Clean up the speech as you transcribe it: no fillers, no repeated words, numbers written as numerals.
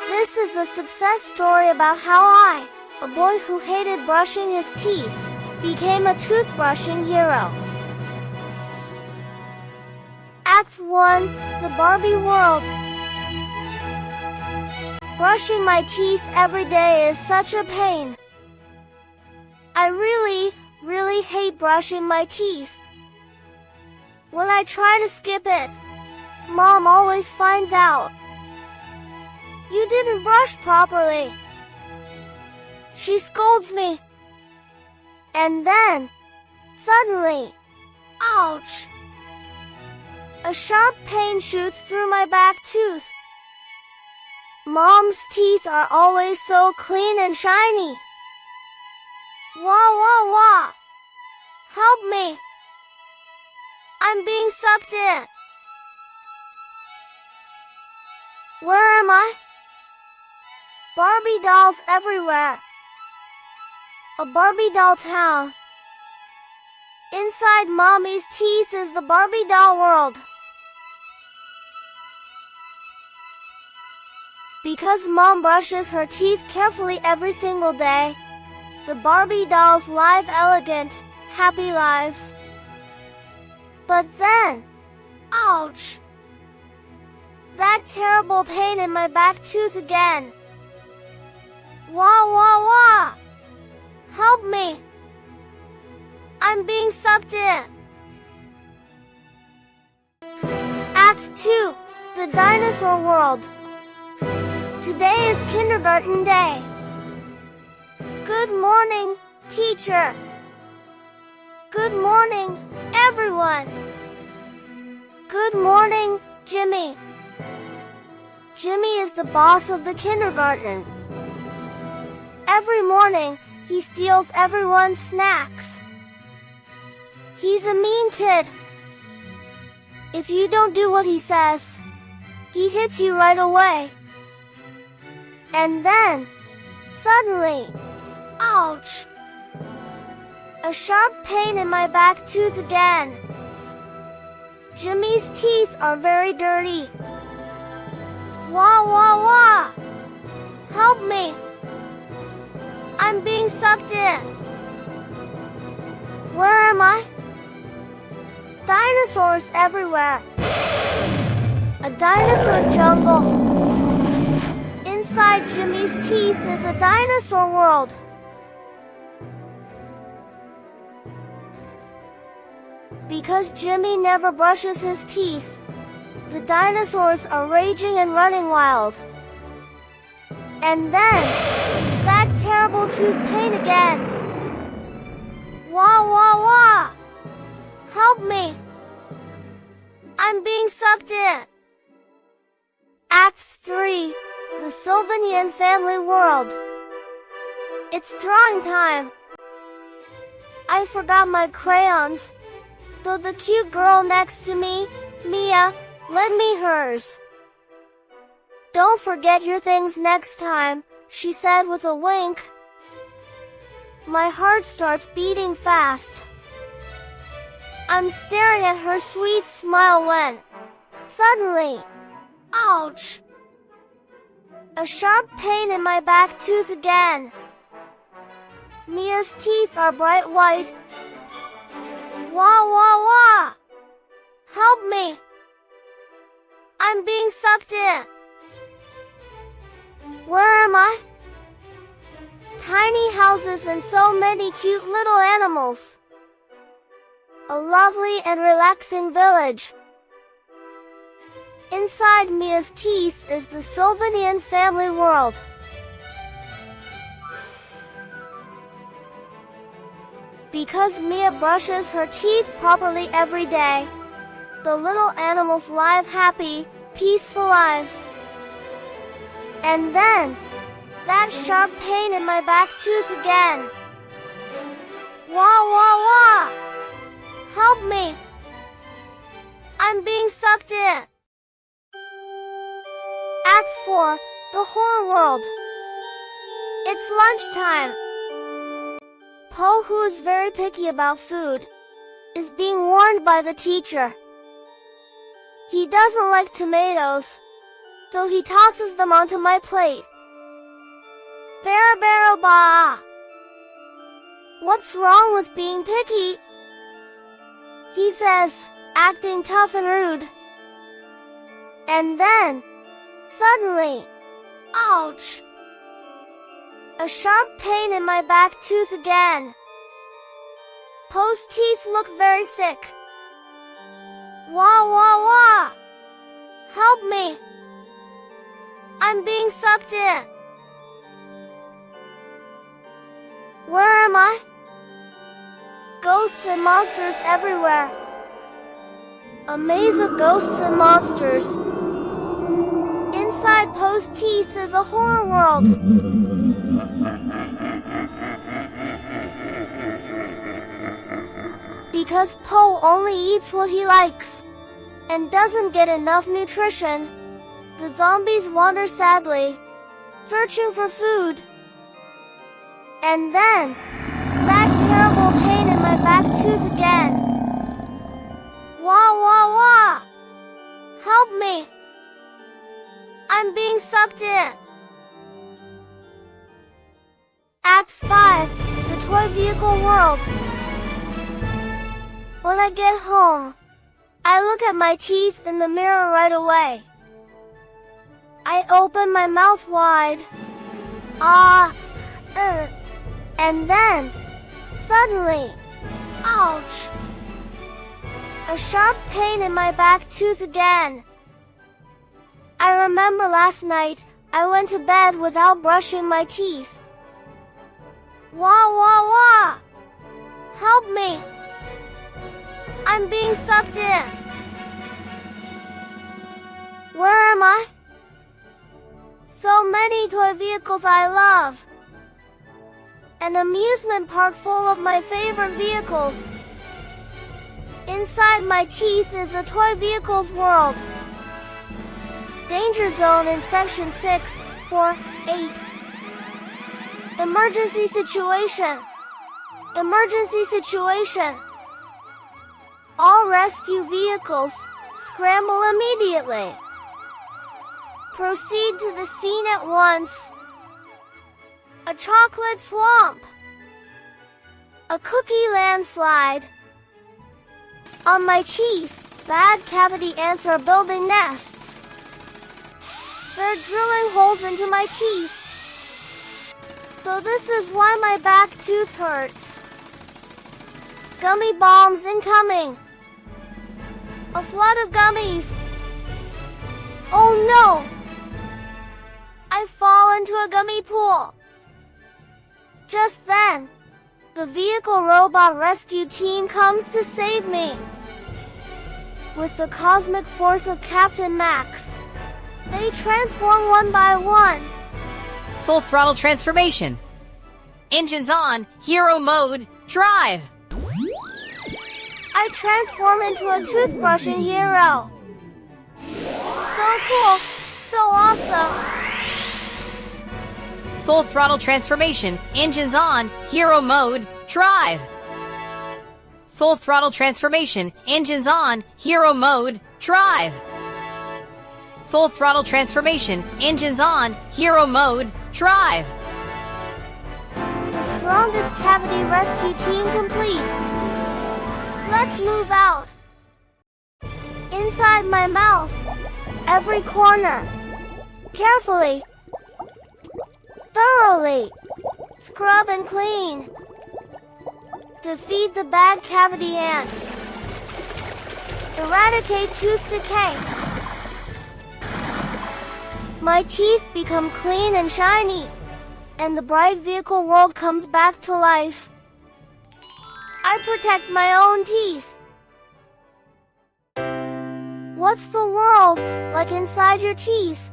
This is a success story about how I, a boy who hated brushing his teeth, became a toothbrushing hero. Act 1, The Barbie World. Brushing my teeth every day is such a pain. I really hate brushing my teeth. When I try to skip it, Mom always finds out. You didn't brush properly. She scolds me. And then, suddenly, ouch! A sharp pain shoots through my back tooth. Mom's teeth are always so clean and shiny. Wah, wah, wah! Help me! I'm being sucked in. Where am I? Barbie dolls everywhere. A Barbie doll town. Inside Mommy's teeth is the Barbie doll world. Because Mom brushes her teeth carefully every single day, the Barbie dolls live elegant, happy lives. But then, ouch! That terrible pain in my back tooth again. Wah, wah, wah! Help me! I'm being sucked in. Act 2, The Dinosaur World. Today is kindergarten day. Good morning, teacher. Good morning, everyone. Good morning, Jimmy. Jimmy is the boss of the kindergarten. Every morning, he steals everyone's snacks. He's a mean kid. If you don't do what he says, he hits you right away. And then, suddenly, ouch! A sharp pain in my back tooth again. Jimmy's teeth are very dirty. Wah, wah, wah! Help me! I'm being sucked in. Where am I? Dinosaurs everywhere. A dinosaur jungle. Inside Jimmy's teeth is a dinosaur world. Because Jimmy never brushes his teeth, the dinosaurs are raging and running wild. And then, that terrible tooth pain again. Wah, wah, wah! Help me! I'm being sucked in. Act 3, The Sylvanian Family World. It's drawing time. I forgot my crayons, though the cute girl next to me, Mia, lent me hers. Don't forget your things next time, she said with a wink. My heart starts beating fast. I'm staring at her sweet smile when, suddenly, ouch! A sharp pain in my back tooth again. Mia's teeth are bright white. Wah, wah, wah! Help me! I'm being sucked in. Where am I? Tiny houses and so many cute little animals. A lovely and relaxing village. Inside Mia's teeth is the Sylvanian family world. Because Mia brushes her teeth properly every day, the little animals live happy, peaceful lives. And then, that sharp pain in my back tooth again. Wah, wah, wah! Help me! I'm being sucked in. Act 4, The Horror World. It's lunchtime. Po, who is very picky about food, is being warned by the teacher. He doesn't like tomatoes, so he tosses them onto my plate. Barabara. What's wrong with being picky? He says, acting tough and rude. And then, suddenly, ouch! A sharp pain in my back tooth again. Po's teeth look very sick. Wah wah wah! Help me! I'm being sucked in. Where am I? Ghosts and monsters everywhere. A maze of ghosts and monsters. Inside Po's teeth is a horror world. Because Po only eats what he likes and doesn't get enough nutrition, the zombies wander sadly, searching for food. And then, that terrible pain in my back tooth again. Wah wah wah! Help me! I'm being sucked in. Act 5, the toy vehicle world. When I get home, I look at my teeth in the mirror right away. I open my mouth wide. And then, suddenly, ouch! A sharp pain in my back tooth again. I remember last night, I went to bed without brushing my teeth. Wah wah wah! Help me! I'm being sucked in. Where am I? So many toy vehicles I love. An amusement park full of my favorite vehicles. Inside my teeth is the toy vehicles world. Danger zone in section 6, 4, 8. Emergency situation. Emergency situation. All rescue vehicles, scramble immediately. Proceed to the scene at once. A chocolate swamp. A cookie landslide. On my teeth, bad cavity ants are building nests. They're drilling holes into my teeth. So this is why my back tooth hurts. Gummy bombs incoming. A flood of gummies. Oh no! I fall into a gummy pool. Just then, the vehicle robot rescue team comes to save me. With the cosmic force of Captain Max, they transform one by one. Full throttle transformation. Engines on, hero mode, drive. I transform into a toothbrushing hero. So cool, so awesome. Full throttle transformation, engines on, hero mode, drive. Full throttle transformation, engines on, hero mode, drive. Full throttle transformation, engines on, hero mode, drive. The strongest cavity rescue team complete. Let's move out. Inside my mouth, every corner. Carefully. Thoroughly. Scrub and clean. Defeat the bad cavity ants. Eradicate tooth decay. My teeth become clean and shiny, and the bright vehicle world comes back to life. I protect my own teeth. What's the world like inside your teeth?